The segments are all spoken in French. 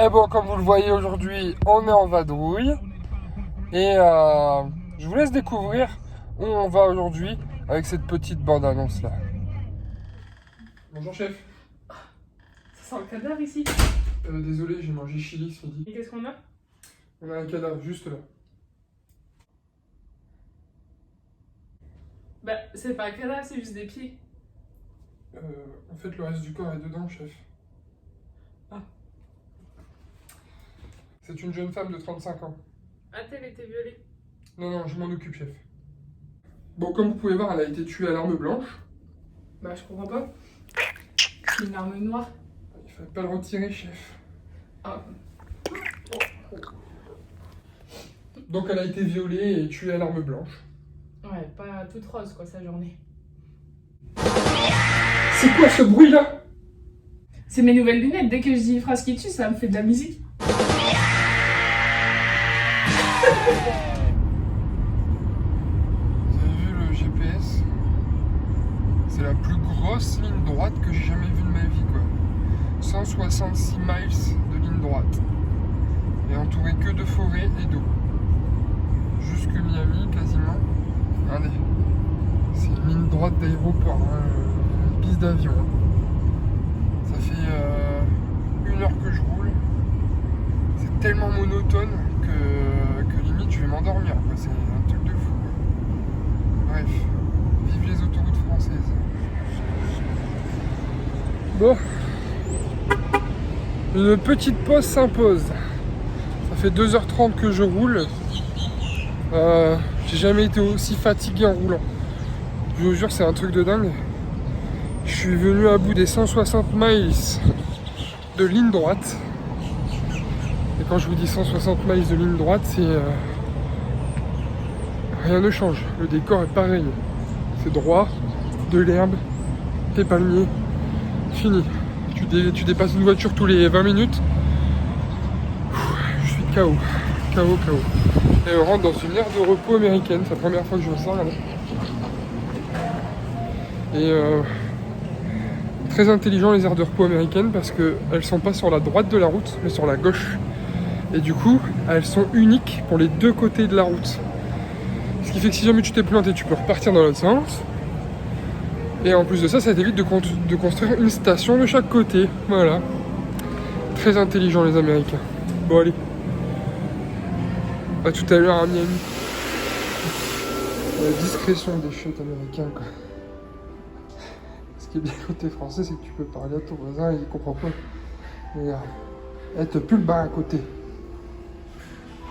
Et bon, comme vous le voyez aujourd'hui, on est en vadrouille. Et je vous laisse découvrir où on va aujourd'hui avec cette petite bande-annonce là. Bonjour chef. Ça sent le cadavre ici. Désolé, j'ai mangé chili ce midi. Et qu'est-ce qu'on a? On a un cadavre juste là. Bah, c'est pas un cadavre, c'est juste des pieds. En fait, le reste du corps est dedans, chef. Ah. C'est une jeune femme de 35 ans. Ah, elle était violée. Non, je m'en occupe, chef. Bon, comme vous pouvez voir, elle a été tuée à l'arme blanche. Bah, je comprends pas. C'est une arme noire. Il fallait pas le retirer, chef. Ah. Donc, elle a été violée et tuée à l'arme blanche. Ouais, pas toute rose quoi, sa journée. C'est quoi ce bruit-là? C'est mes nouvelles lunettes. Dès que je dis une phrase qui tue, ça me fait de la musique. Vous avez vu le GPS? C'est la plus grosse ligne droite que j'ai jamais vue de ma vie, quoi. 166 miles de ligne droite. Et entouré que de forêts et d'eau. Jusque Miami, quasiment. Regardez. C'est une ligne droite d'aéroport, hein, une piste d'avion. Ça fait 1 heure que je roule. C'est tellement monotone que limite je vais m'endormir, quoi. C'est un truc de fou, quoi. Bref, vive les autoroutes françaises. Bon, une petite pause s'impose. Ça fait 2h30 que je roule. J'ai jamais été aussi fatigué en roulant. Je vous jure, c'est un truc de dingue. Je suis venu à bout des 160 miles de ligne droite. Et quand je vous dis 160 miles de ligne droite, c'est rien ne change. Le décor est pareil. C'est droit, de l'herbe, des palmiers. Fini. Tu dépasses une voiture tous les 20 minutes. Je suis KO. KO. Et on rentre dans une aire de repos américaine. C'est la première fois que je me sens. Regardez. Et très intelligent les aires de repos américaines parce qu'elles sont pas sur la droite de la route mais sur la gauche. Et du coup, elles sont uniques pour les deux côtés de la route. Ce qui fait que si jamais tu t'es planté, tu peux repartir dans l'autre sens. Et en plus de ça, ça t'évite de construire une station de chaque côté. Voilà. Très intelligent les Américains. Bon allez. À tout à l'heure à Miami. La discrétion des chiottes américains, quoi. Ce qui est bien côté français, c'est que tu peux parler à ton voisin et il comprend pas. Regarde. Elle te pue le bas à côté.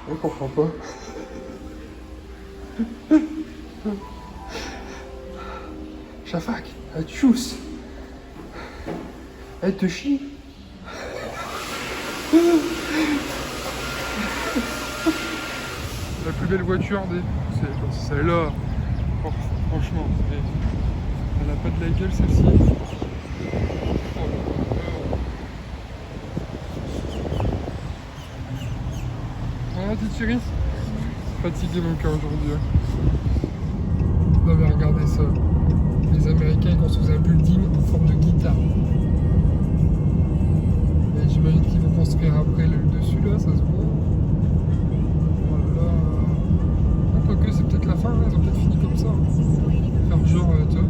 Elle comprend pas. Shafak, elle te chousse. Elle te chie. La plus belle voiture c'est celle-là. Oh, franchement, elle a pas de la gueule celle-ci. Ah, dit Thierry, fatigué mon cœur aujourd'hui. Non mais regardez ça. Les Américains ils construisent un building en forme de guitare. Et j'imagine qu'ils vont construire après le dessus là, ça se voit. Oh là là. Ah, quoique c'est peut-être la fin, hein. Ils ont peut-être fini comme ça. Faire genre, tu vois.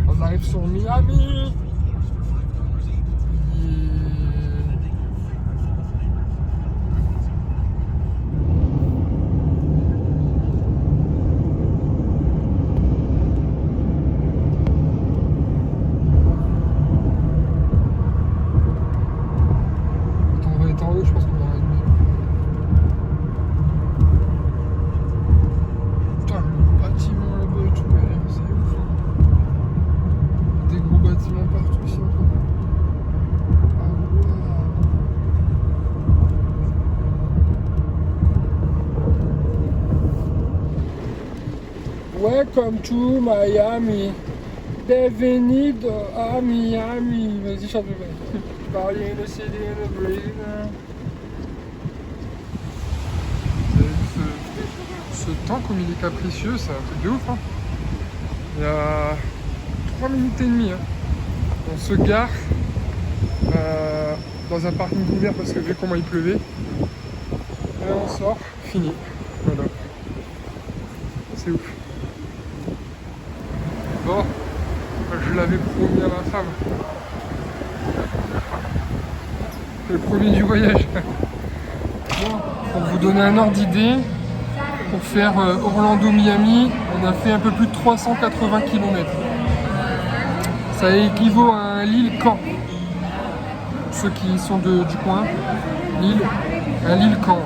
On arrive sur Miami. Je pense qu'on va arriver. Putain, le bâtiment là-bas et tout, c'est ouf. Des gros bâtiments partout ici. Ah ouais. Welcome to Miami. Bienvenue à Miami. Vas-y, chante le Party in the city in the breeze. ce temps comme il est capricieux, c'est un truc de ouf. Hein. Il y a 3 minutes et demie. Hein. On se gare dans un parking ouvert parce que vu comment il pleuvait. Et on sort, fini. Voilà. C'est ouf. Bon, je l'avais promis à ma femme. Le premier du voyage. Bon, pour vous donner un ordre d'idée, pour faire Orlando-Miami, on a fait un peu plus de 380 km. Ça équivaut à un Lille-Caen. Ceux qui sont du coin, Lille, un Lille-Caen.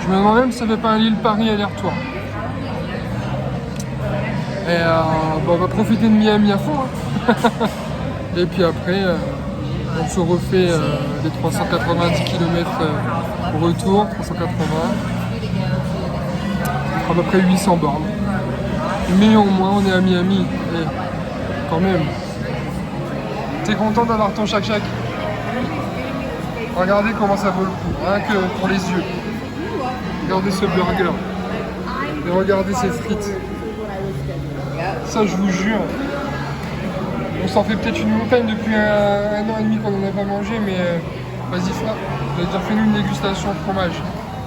Je me demande même si ça fait pas un Lille-Paris aller-retour. Et bon, on va profiter de Miami à fond. Hein. Et puis après, on se refait les 390 km retour, 380. À peu près 800 bornes. Mais au moins, on est à Miami. Et quand même. T'es content d'avoir ton chac-chac? Regardez comment ça vaut le coup, rien que pour les yeux. Regardez ce burger. Et regardez ces frites. Ça, je vous jure. On s'en fait peut-être une montagne depuis un an et demi qu'on n'en a pas mangé, mais vas-y, Fla. On va dire, fais-nous une dégustation de fromage.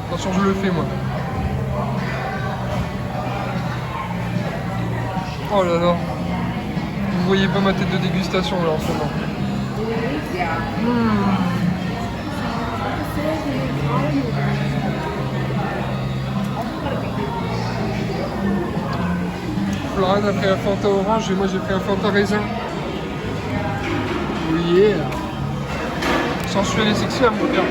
Attention, je le fais, moi. Oh là là. Vous voyez pas ma tête de dégustation là en ce moment. Florian a pris un Fanta orange et moi j'ai pris un Fanta raisin. Oui, yeah. Sensuel et sexy à mon bien.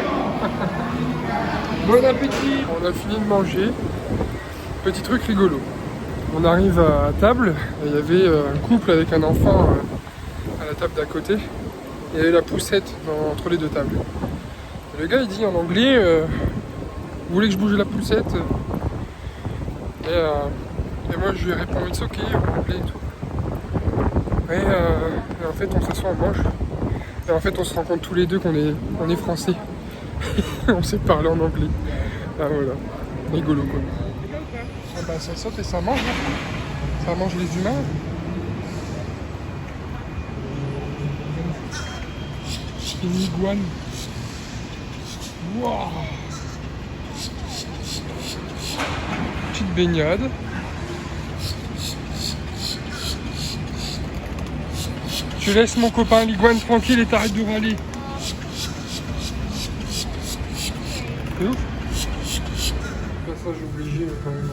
Bon appétit. On a fini de manger. Petit truc rigolo. On arrive à table et il y avait un couple avec un enfant à la table d'à côté. Et il y avait la poussette entre les deux tables. Et le gars il dit en anglais vous voulez que je bouge la poussette? Et moi je lui ai répondu it's ok en anglais et tout. Et en fait on s'assoit, on mange. Et en fait on se rend compte tous les deux qu'on est français. On s'est parlé en anglais. Ah voilà, rigolo quoi. Ah bah ça saute et ça mange. Hein. Ça mange les humains. Une iguane. Wow. Petite baignade. Tu laisses mon copain l'iguane tranquille et t'arrêtes de râler. C'est ouf. Ça j'ai obligé quand même.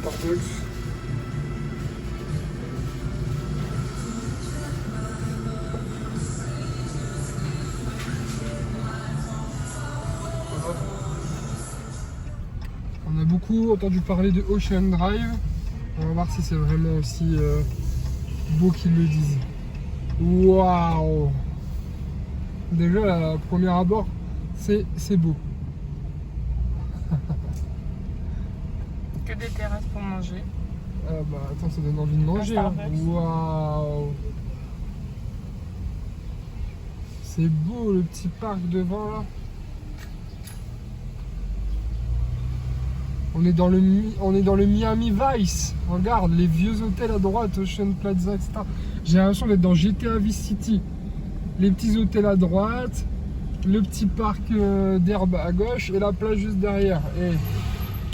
Starbucks. On a beaucoup entendu parler de Ocean Drive. On va voir si c'est vraiment aussi beau qu'ils le disent. Waouh! Déjà, la première abord, c'est beau. Que des terrasses pour manger. Ah bah attends, ça donne envie de manger. Hein. Waouh! C'est beau le petit parc devant là. On est dans le Miami Vice. Regarde les vieux hôtels à droite, Ocean Plaza, etc. J'ai l'impression d'être dans GTA Vice City. Les petits hôtels à droite, le petit parc d'herbe à gauche et la plage juste derrière. Et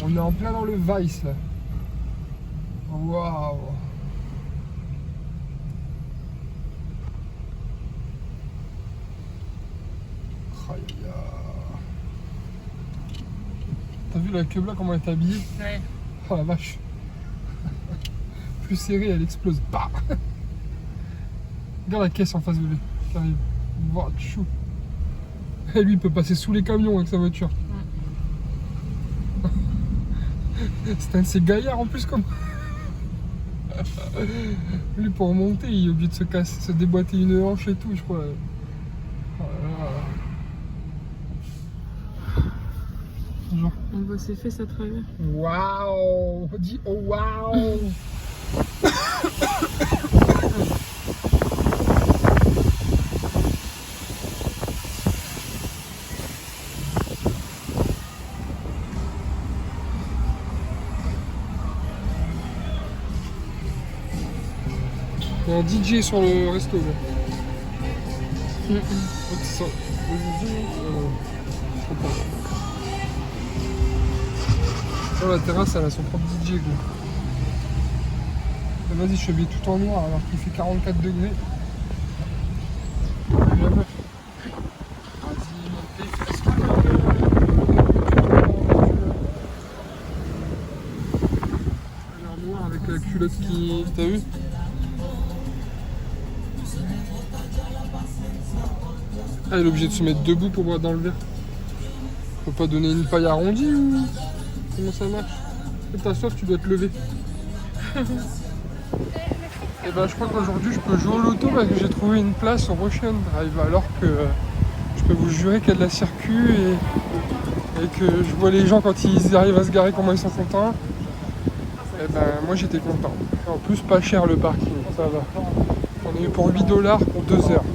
on est en plein dans le Vice là. Waouh! T'as vu la queue là comment elle est habillée? Ouais. Oh la vache. Plus serrée, elle explose. Bah. Regarde la caisse en face de lui qui arrive. Wow, chou. Et lui il peut passer sous les camions avec sa voiture. C'est un de ces gaillards en plus comme. Lui pour remonter il est obligé de se déboîter une hanche et tout je crois. Oh là là. Genre. On voit ses fesses à travers. Waouh! On dit oh waouh! Il y a un DJ sur le resto. Là. Oh, c'est ça. Oh, la terrasse, elle a son propre DJ. Quoi. Vas-y, je suis habillé tout en noir alors qu'il fait 44 degrés. La meuf. Avec la culotte qui... T'as vu? Ah, elle est obligée de se mettre debout pour boire dans le verre. Faut pas donner une paille arrondie ou... Comment ça marche? Quand t'as soif, tu dois te lever. Et ben je crois qu'aujourd'hui je peux jouer au loto parce que j'ai trouvé une place au Ocean Drive alors que je peux vous jurer qu'il y a de la circuit et que je vois les gens quand ils arrivent à se garer comment ils sont contents. Et ben moi j'étais content. En plus pas cher le parking, ça va. On est pour 8 $ pour 2 heures.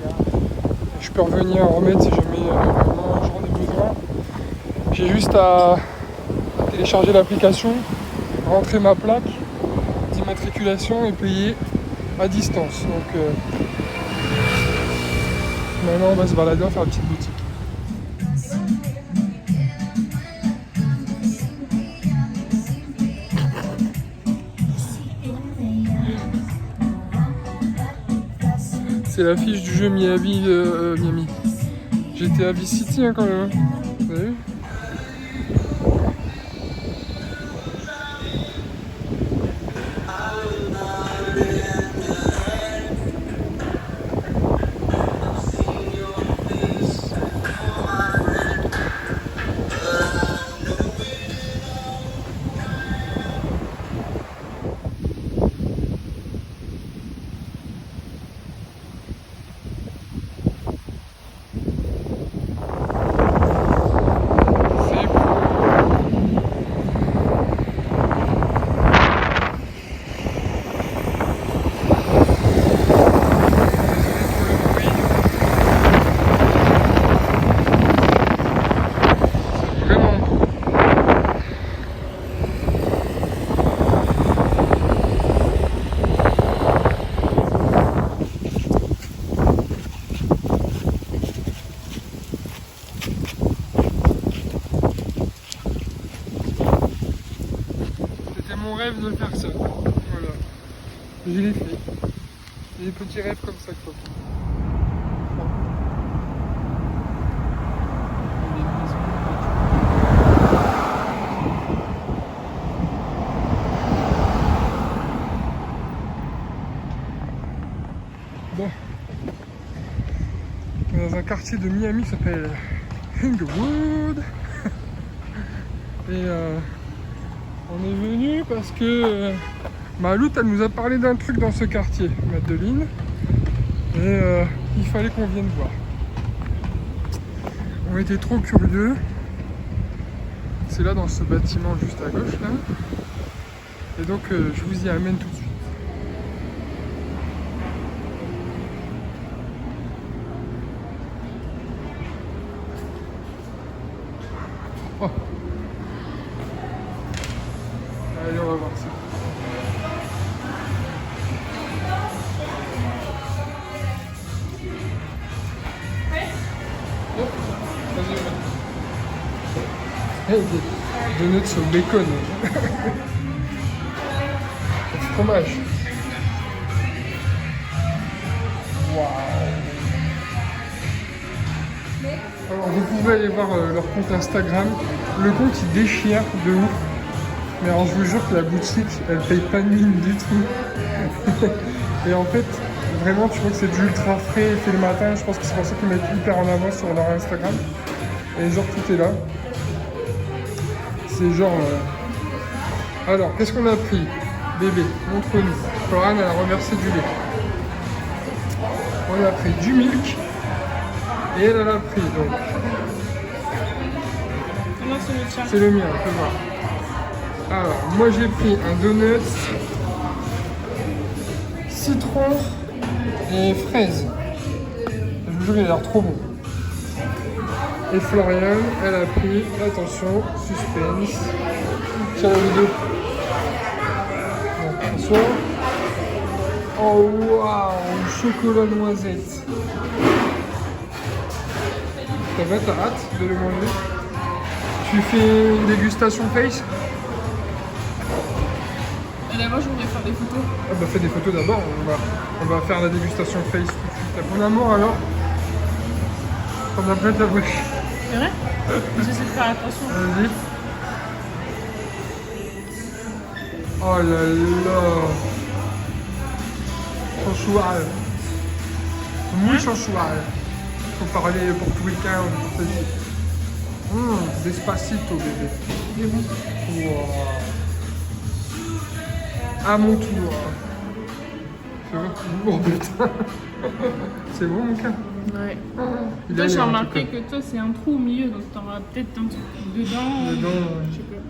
Et je peux revenir en remettre si jamais j'en ai besoin. J'ai juste à télécharger l'application, rentrer ma plaque d'immatriculation et payer à distance. Donc maintenant on va se balader, on va faire une petite boutique. C'est l'affiche du jeu Miami. J'étais à Vice City hein, quand même. Vous avez vu? Mon rêve de faire ça. Voilà. Je l'ai fait. J'ai des petits rêves comme ça quoi. Bon. On est dans un quartier de Miami qui s'appelle Inglewood. Et on est venu parce que Maloute elle nous a parlé d'un truc dans ce quartier, Madeline, et il fallait qu'on vienne voir. On était trop curieux. C'est là dans ce bâtiment juste à gauche là. Et donc je vous y amène tout de suite. Oh. Allez, on va voir ça. Oh, vas-y, hey, des donuts au bacon. Du fromage. Waouh. Alors vous pouvez aller voir leur compte Instagram. Le compte il déchire de ouf. Mais alors je vous jure que la boutique elle paye pas de mine du tout. Et en fait vraiment tu vois que c'est du ultra frais fait le matin. Je pense que c'est pour ça qu'ils mettent hyper en avant sur leur Instagram. Et genre tout est là. C'est genre alors qu'est-ce qu'on a pris? Bébé, montre-nous. Florian elle a reversé du lait. On a pris du milk. Et elle a pris donc. Comment c'est le tien? C'est le mien, on peut voir. Alors, moi j'ai pris un donut, citron et fraise. Je vous jure, il a l'air trop bon. Et Florian, elle a pris, attention, suspense. Tiens la vidéo. Bon, attention. Oh, wow. Waouh, chocolat noisette. Ça va, t'as hâte de le manger? Tu fais une dégustation face? Et d'abord, je voudrais faire des photos. Ah bah fais des photos d'abord, on va faire la dégustation face tout de suite. T'as bon amour alors? On a plein ta bouche. C'est vrai? J'essaie de faire attention. Vas-y. Oh là là. Chanchoual. Muy chanchoual. Faut parler portoricain ou portugais. Despacito bébé. C'est bon. Wow. À mon tour. C'est vrai? Oh putain. C'est bon mon gars? Ouais. Il Toi, a j'ai l'air, en remarqué tout cas. que toi, c'est un trou au milieu, donc t'auras peut-être un truc dedans. Dedans, Je sais pas.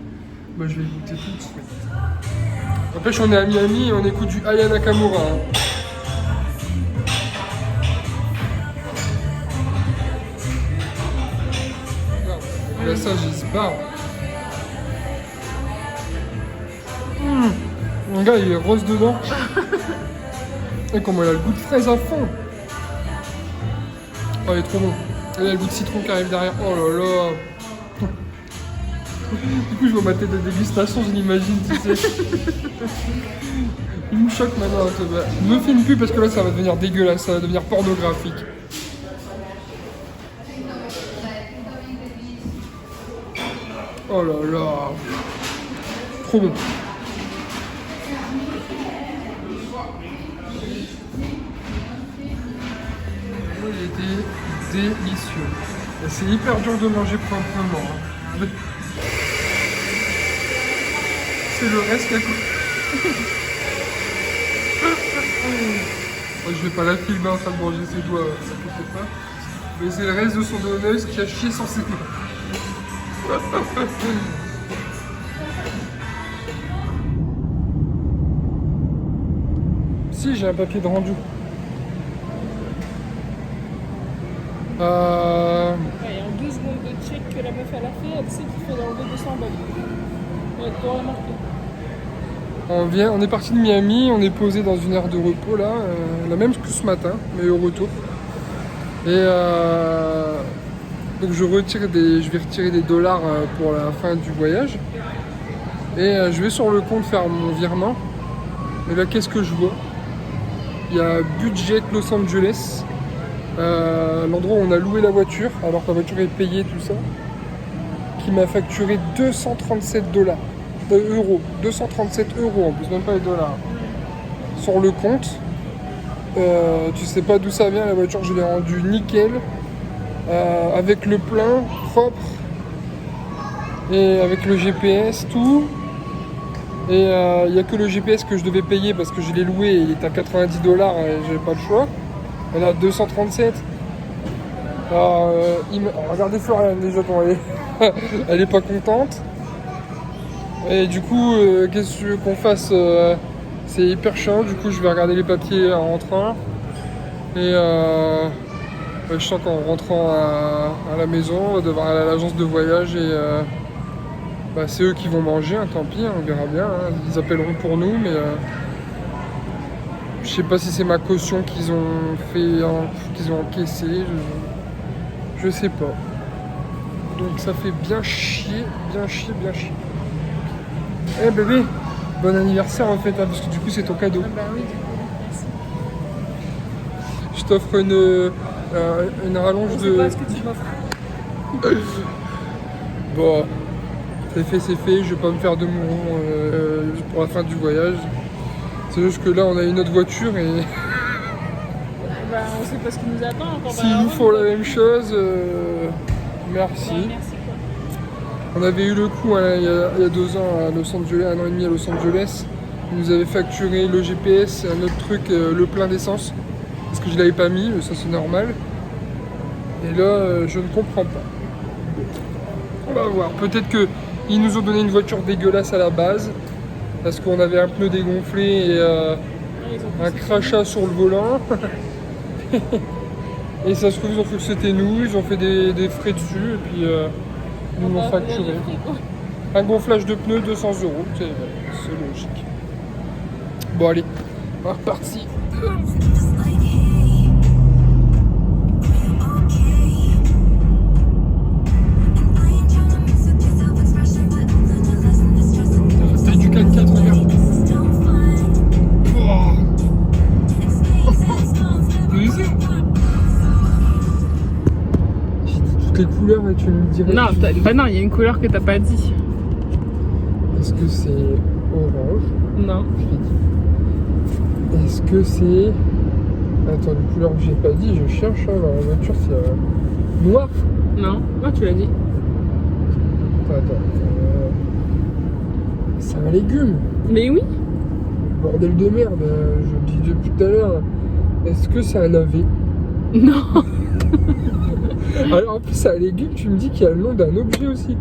bah, je vais écouter tout de suite. N'empêche, on est à Miami et on écoute du Aya Nakamura. Hein. Là, ça, j'y se barre. Mon gars, il est rose dedans. Et comment il a le goût de fraise à fond. Oh, il est trop bon. Et il y a le goût de citron qui arrive derrière. Oh là là. Du coup, je vois ma tête de dégustation, je l'imagine, tu sais. Il me choque maintenant. Ne me filme plus parce que là, ça va devenir dégueulasse, ça va devenir pornographique. Oh là là. Trop bon. Il était délicieux. Et c'est hyper dur de manger proprement. Hein. C'est le reste qui a coûté. Je vais pas la filmer en train de manger ses doigts, ça ne fait pas. Mais c'est le reste de son donneuse qui a chié sur ses doigts. Si, j'ai un papier de rendu. Ouais, et en 2 secondes de check que la meuf elle a fait, elle sait qu'il faut enlever 200 balles. Elle doit remarquer. On est parti de Miami, on est posé dans une aire de repos là, la même que ce matin, mais au retour. Et donc je vais retirer des dollars pour la fin du voyage. Et je vais sur le compte faire mon virement. Et là, qu'est-ce que je vois? Il y a Budget Los Angeles, l'endroit où on a loué la voiture, alors que la voiture est payée, tout ça, qui m'a facturé 237 dollars. Euros, 237 euros en plus, même pas les dollars. Sur le compte, tu sais pas d'où ça vient, la voiture je l'ai rendue nickel, avec le plein, propre, et avec le GPS, tout. Et il n'y a que le GPS que je devais payer parce que je l'ai loué et il était à 90 dollars et j'avais pas le choix. Elle a 237. Alors, regardez Florian déjà, elle est pas contente. Et du coup, qu'est-ce que tu veux qu'on fasse? C'est hyper chiant, du coup je vais regarder les papiers en rentrant. Et je sens qu'en rentrant à la maison, on va devoir aller à l'agence de voyage et c'est eux qui vont manger, hein, tant pis, on verra bien. Hein. Ils appelleront pour nous, mais je sais pas si c'est ma caution qu'ils ont qu'ils ont encaissé, je sais pas. Donc ça fait bien chier, bien chier, bien chier. Eh bébé, bon anniversaire en fait, hein, parce que du coup c'est ton cadeau. Ah bah oui, du coup, merci. Je t'offre une rallonge Je de... sais pas ce que tu m'offres. Bon, c'est fait, je vais pas me faire de mouron pour la fin du voyage. C'est juste que là on a une autre voiture et Bah on sait pas ce qui nous attend encore. s'ils nous font la même chose, merci. Ouais, merci quoi. On avait eu le coup hein, il y a 2 ans à Los Angeles, 1 an et demi à Los Angeles. Ils nous avaient facturé le GPS, un autre truc, le plein d'essence. Parce que je l'avais pas mis, ça c'est normal. Et là, je ne comprends pas. On va voir. Peut-être qu'ils nous ont donné une voiture dégueulasse à la base. Parce qu'on avait un pneu dégonflé et un crachat sur le volant. Et ça se trouve, ils ont cru que c'était nous. Ils ont fait des frais dessus. Et puis, ils nous l'ont facturé. Un gonflage de pneus, 200 €. C'est logique. Bon, allez. On est reparti. T'as du 4x4, regarde. Oh. J'ai dit toutes les couleurs et tu me dirais. Non, bah non, il y a une couleur que t'as pas dit. Est-ce que c'est orange? Non. Je l'ai dit. Est-ce que c'est. Attends, une couleur que j'ai pas dit, je cherche hein, dans la voiture, c'est noir. Non, non, tu l'as dit. Attends. C'est un légume. Mais oui. Bordel de merde, je le dis depuis tout à l'heure. Est-ce que c'est un navet? Non. Alors en plus, c'est un légume, tu me dis qu'il y a le nom d'un objet aussi.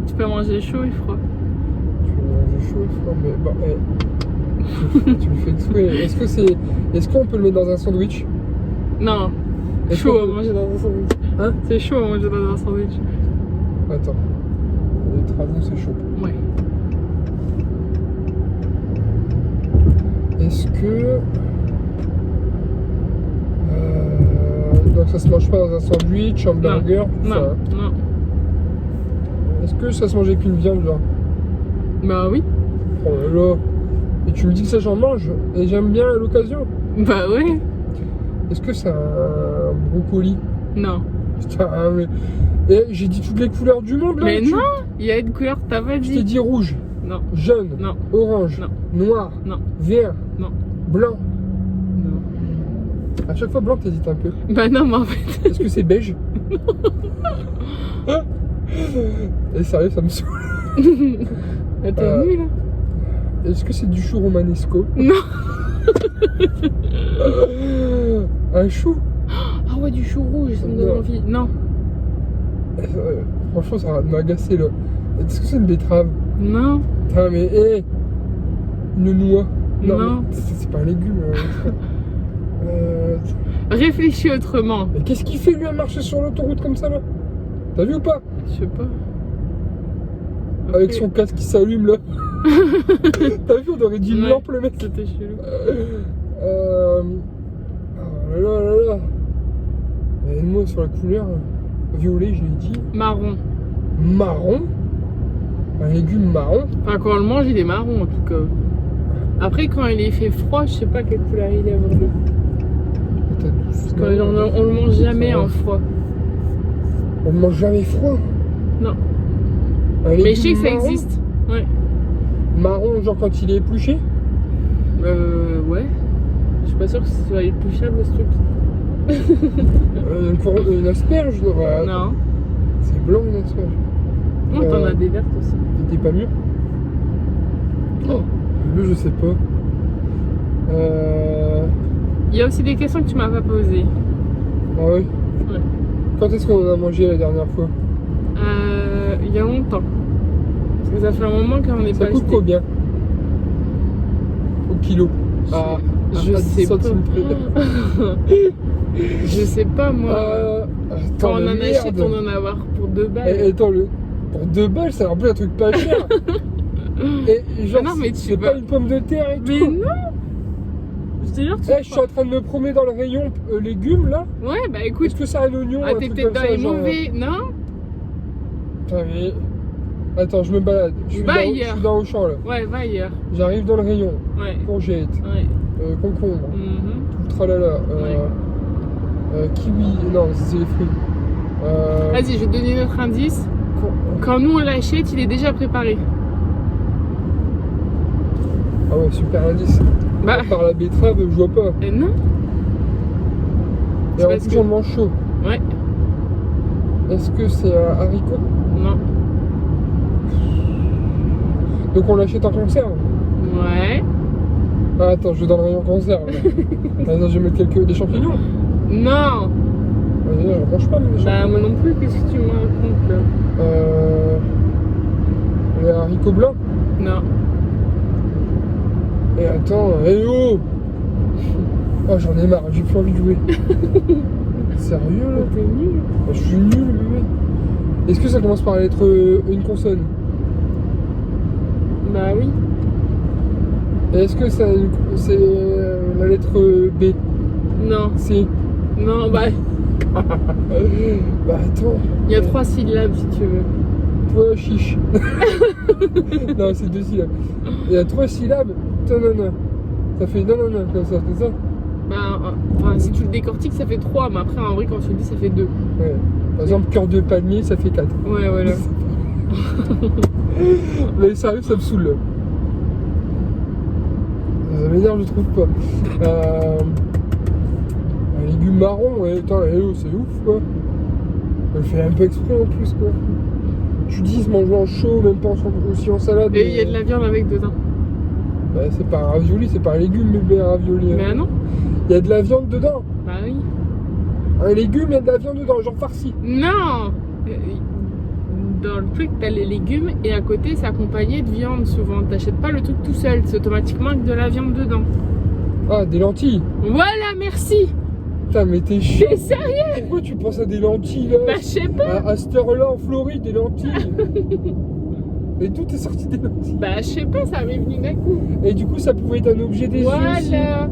Tu peux manger chaud et froid. Tu peux manger chaud et froid, mais bah, tu me fais exprès. Est-ce qu'on peut le mettre dans un sandwich? Non. Est-ce Chaud qu'on à peut- manger dans un sandwich. Hein? C'est chaud à manger dans un sandwich. Attends. Les travaux, c'est chaud. Ouais. Est-ce que. Donc ça se mange pas dans un sandwich, hamburger, tout ça. Non, Hein. non. Est-ce que ça se mange avec une viande là? Bah oui. Oh là là. Et tu me dis que ça j'en mange et j'aime bien à l'occasion. Bah ouais. Est-ce que c'est un brocoli? Non. Putain, mais. Eh, j'ai dit toutes les couleurs du monde là. Mais non, il y a une couleur que t'as pas Je t'ai dit. dit rouge, Non. jaune, Non. orange, Non. noir, Non. vert, Non. blanc. Non. À chaque fois blanc t'hésites un peu. Bah non, mais en fait. Est-ce que c'est beige? Et sérieux, ça me saoule. Ah, t'es nul là. Est-ce que c'est du chou romanesco? Non. Un chou? Ah ouais, du chou rouge, ça me donne Non. envie. Non. Franchement, ça va m'agacer là. Est-ce que c'est une betterave? Non. Putain, mais une noix? Non. mais c'est pas un légume. Réfléchis autrement. Mais qu'est-ce qu'il fait lui à marcher sur l'autoroute comme ça là? T'as vu ou pas? Je sais pas. Avec Ok. son casque qui s'allume là. T'as vu, on aurait dit une Ouais. lampe le mec. C'était chelou. Oh là là là là. Aide-moi sur la couleur. Violet, je l'ai dit. Marron. Marron. Un légume marron. Enfin, quand on le mange, il est marron en tout cas. Après, quand il est fait froid, je sais pas quelle couleur il est vraiment. Peut-être Parce qu'on le mange jamais en froid. On ne mange jamais froid. Non. Un Mais je sais légume que ça marron. existe. Ouais. Marron, genre quand il est épluché. Ouais. Je suis pas sûre que ce soit épluchable ce truc. Une asperge. Ouais. Non. C'est blanc une asperge. Non, t'en as des vertes aussi. T'es pas mûr? Oh, le je sais pas. Il y a aussi des questions que tu m'as pas posées. Ah oui? Ouais. Quand est-ce qu'on en a mangé la dernière fois? Il y a longtemps. Parce que ça fait un moment qu'on n'est Ça pas coûte acheté. combien? Au kilo? Je à 10 sais pas. centimes près. Je sais pas moi. Quand on Attends, en mais achète, merde. on en a avoir pour 2 balles. Attends, pour 2 balles, c'est un peu un truc pas cher. Et genre, Ah non, mais tu c'est vas- pas une pomme de terre et Mais tout. non. Je te jure, tu Je suis en train de me promener dans le rayon légumes là. Ouais, bah écoute. Est-ce que c'est un oignon? Ah, un t'es truc peut-être comme dans ça, les genre, mauvais. Non. Putain, mais. Attends, je me balade. Je suis, Va dans, je ailleurs. suis dans Auchan là. Ouais, va ailleurs. J'arrive dans le rayon. Ouais. Courgette, Ouais. concombre, Mhm. tout le tralala. Kiwi, non, c'est les fruits. Vas-y, je vais te donner notre indice. Quand nous on l'achète, il est déjà préparé. Ah ouais, super indice. Bah, Par la betterave, je vois pas. non. Et C'est en parce plus, que- on le mange chaud. Ouais. Est-ce que c'est un haricot? Non. Donc on l'achète en conserve? Ouais. Ah, attends, je vais dans le rayon conserve. Attends, je vais mettre des champignons. Non. Je mange pas, mais des Bah, champignons. moi non plus, qu'est-ce que tu me racontes là? Les haricots blancs. Non. Et attends, oh! Oh, j'en ai marre, j'ai plus envie de jouer. Sérieux là? T'es nul. Je suis nul, bébé. Est-ce que ça commence par la lettre une consonne? Bah oui. Est-ce que c'est la lettre B? Non. C? Non, bah, Bah attends. il y a 3 syllabes si tu veux. Toi, chiche. Non, c'est 2 syllabes. Il y a 3 syllabes. Non. Ça fait non, comme ça, c'est ça? Bah, enfin, si tu le décortiques, ça fait 3, mais après, en vrai, quand tu le dis, ça fait 2. Ouais. Par exemple, cœur de palmier, ça fait 4. Ouais, voilà. Mais sérieux, ça me saoule. Ça m'énerve, je trouve pas. Un légume marron, ouais, attends, c'est ouf, quoi. Elle fait un peu exprès en plus, quoi. Tu dis, se mange en chaud, même pas aussi en salade. Et il y a de la viande avec dedans. Bah, c'est pas un ravioli, c'est pas un légume, bébé, un ravioli. Mais Hein. ah non. Il y a de la viande dedans. Bah oui. Un légume, il y a de la viande dedans, genre farci. Non. Dans le truc, t'as les légumes et à côté, c'est accompagné de viande souvent. T'achètes pas le truc tout seul, c'est automatiquement avec de la viande dedans. Ah, des lentilles. Voilà, merci. Putain, mais t'es chiant. T'es sérieux? Pourquoi tu penses à des lentilles, là? Bah, je sais pas. À cette heure-là, en Floride, des lentilles. Et tout est sorti des lentilles. Bah, je sais pas, ça m'est venu d'un coup. Et du coup, ça pouvait être un objet des yeux aussi. Voilà.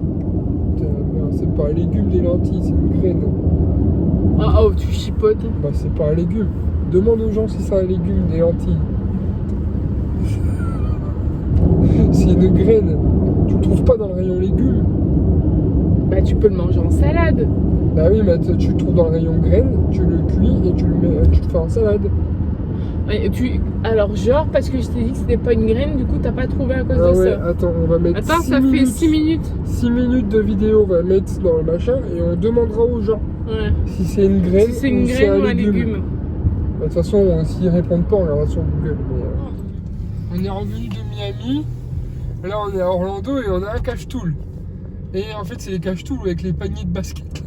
Putain, merde, c'est pas un légume, des lentilles, c'est une graine. Oh, tu chipotes. Bah, c'est pas un légume. Demande aux gens si c'est un légume, des lentilles. C'est une graine. Tu le trouves pas dans le rayon légumes. Bah, tu peux le manger en salade. Bah oui, mais tu le trouves dans le rayon graines, tu le cuis et tu le fais en salade. Ouais, alors, genre, parce que je t'ai dit que c'était pas une graine, du coup, t'as pas trouvé à cause Ah de ouais, ça. attends, on va mettre Attends, 6 ça minutes. fait 6 minutes. 6 minutes de vidéo, on va mettre dans le machin et on demandera aux gens Ouais. si c'est une graine Si c'est une graine ou un légume. Bah, de toute façon, s'ils répondent pas, on regardera sur Google. On est revenu de Miami. Là, on est à Orlando et on a un cache-tool. Et en fait, c'est les cache-tools avec les paniers de basket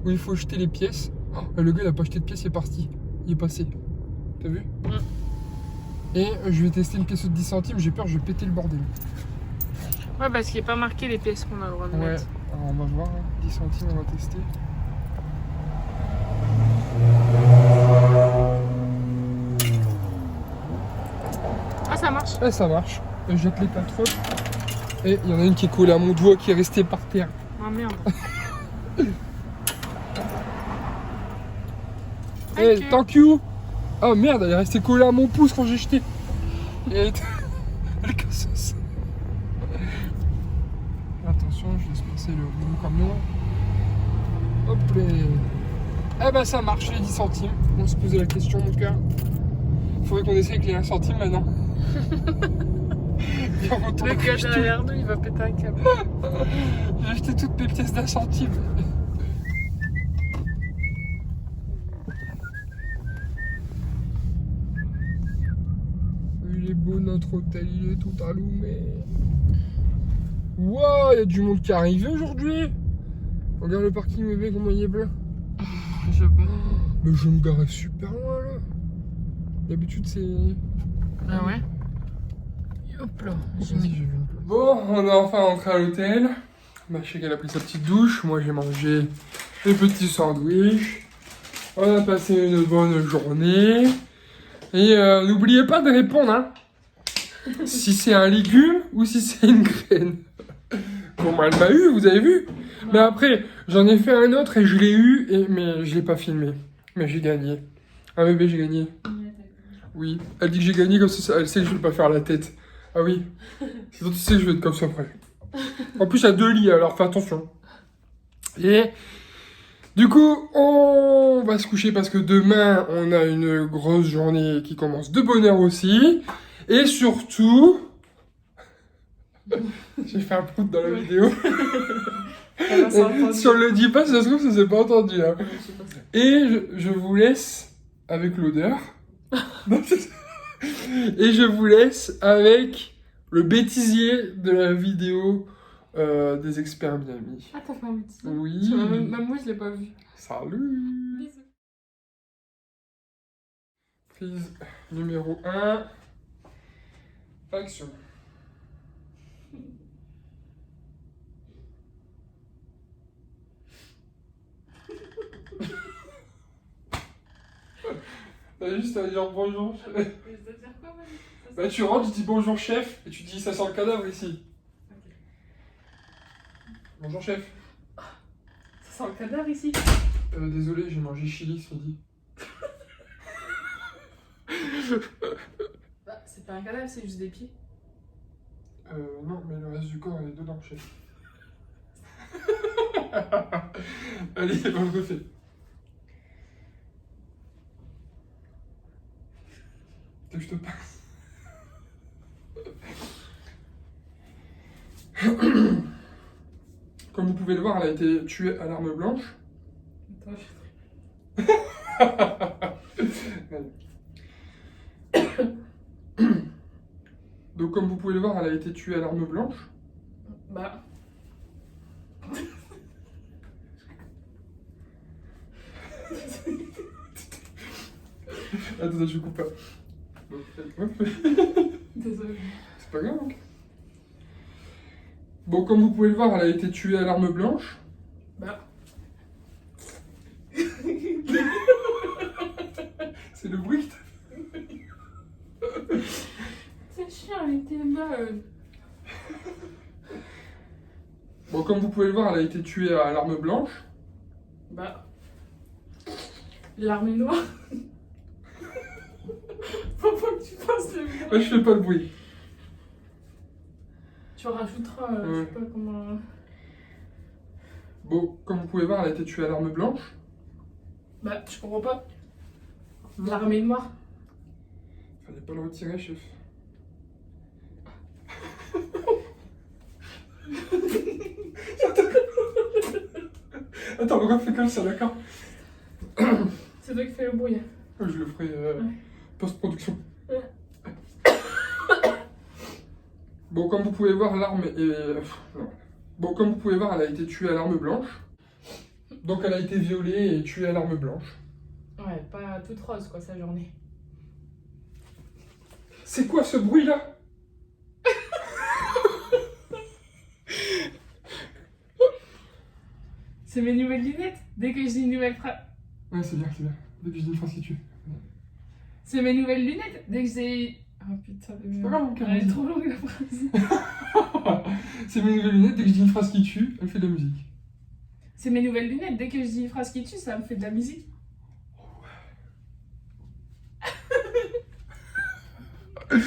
où il faut jeter les pièces. Oh, le gars, il a pas jeté de pièces, il est parti. Il est passé. T'as vu? Et je vais tester une pièce de 10 centimes. J'ai peur, je vais péter le bordel. Ouais, parce qu'il n'est pas marqué les pièces qu'on a le droit de Ouais, mettre. alors on va voir. 10 centimes, on va tester. Ah, ça marche. Et ça marche. Je jette les 4 autres. Et il y en a une qui est collée à mon doigt qui est restée par terre. Ah, merde. Hey, thank you. Oh merde, elle est restée collée à mon pouce quand j'ai jeté. Et elle est casseuse. Attention, je laisse passer le camion. Hop là. Eh ben ça marche, les 10 centimes. On se posait la question, mon cœur. Faudrait qu'on essaye avec les 1 centime maintenant. Le gars derrière nous, il va péter un câble. J'ai acheté toutes mes pièces d'1 centime. Il est beau notre hôtel, il est tout allumé. Wow, il y a du monde qui est arrivé aujourd'hui. Regarde le parking bébé, comment il est plein. Je sais pas. Mais je me garais super loin là. D'habitude c'est... Ah ouais? Hop là. Vas-y, j'ai vu une place. Bon, on est enfin rentré à l'hôtel. Ma chérie elle a pris sa petite douche. Moi j'ai mangé des petits sandwichs. On a passé une bonne journée. Et n'oubliez pas de répondre hein. Si c'est un légume ou si c'est une graine. Comment elle m'a eu, vous avez vu? Mais après, j'en ai fait un autre et je l'ai eu, mais je l'ai pas filmé. Mais j'ai gagné. Ah bébé, j'ai gagné. Oui, elle dit que j'ai gagné comme ça, elle sait que je vais pas faire la tête. Ah oui. Sinon tu sais que je vais être comme ça après. En plus, il y a 2 lits, alors fais attention. Et du coup, on va se coucher parce que demain, on a une grosse journée qui commence de bonne heure aussi. Et surtout... J'ai fait un prout dans la vidéo. Si on le dit pas, ça se trouve, ça s'est pas entendu. Hein. Et je vous laisse avec l'odeur. Et je vous laisse avec le bêtisier de la vidéo des experts Miami. Ah, t'as fait un petit. Oui. Même moi, je l'ai pas vu. Salut. Bisous. Prise numéro 1. Action. T'as juste à dire bonjour. Je dois dire quoi, Manu? Bah tu rentres, tu dis bonjour chef et tu dis ça sent le cadavre ici. Ok. Bonjour chef. Ça sent le cadavre ici. Désolé, j'ai mangé chili ce midi. Bah, c'est pas un cadavre, c'est juste des pieds. Non, mais le reste du corps est dedans, chef. Allez, on le refait. Tu veux que je te passe? Comme vous pouvez le voir, elle a été tuée à l'arme blanche. Attends, Donc comme vous pouvez le voir, elle a été tuée à l'arme blanche. Bah. Attends, je coupe pas. Désolé. C'est pas grave, donc. Bon, comme vous pouvez le voir, elle a été tuée à l'arme blanche. Bah. C'est le bruit. C'est chiant, elle était là. Bon, comme vous pouvez le voir, elle a été tuée à l'arme blanche. Bah. L'arme est noire. Faut pas que tu fasses le bruit. Ouais, je fais pas le bruit. Tu rajouteras, je sais pas comment. Bon, comme vous pouvez voir, elle a été tuée à l'arme blanche. Bah, je comprends pas. L'arme est noire. Fallait pas le retirer, chef. Attends, on refait comme ça, d'accord? C'est toi qui fais le bruit. Je le ferai post-production. Ouais. Bon, comme vous pouvez voir, l'arme est... non. Bon, comme vous pouvez voir, elle a été tuée à l'arme blanche. Donc elle a été violée et tuée à l'arme blanche. Ouais, pas toute rose quoi, sa journée. C'est quoi ce bruit-là? C'est mes nouvelles lunettes. Dès que je dis une nouvelle phrase. Ouais, c'est bien, c'est bien. Dès que je dis une phrase qui tue. C'est mes nouvelles lunettes. Dès que j'ai. Oh putain, C'est pas grave, elle est trop longue la phrase. C'est mes nouvelles lunettes, dès que je dis une phrase qui tue, elle fait de la musique. C'est mes nouvelles lunettes. Dès que je dis une phrase qui tue, ça me fait de la musique. Ouais.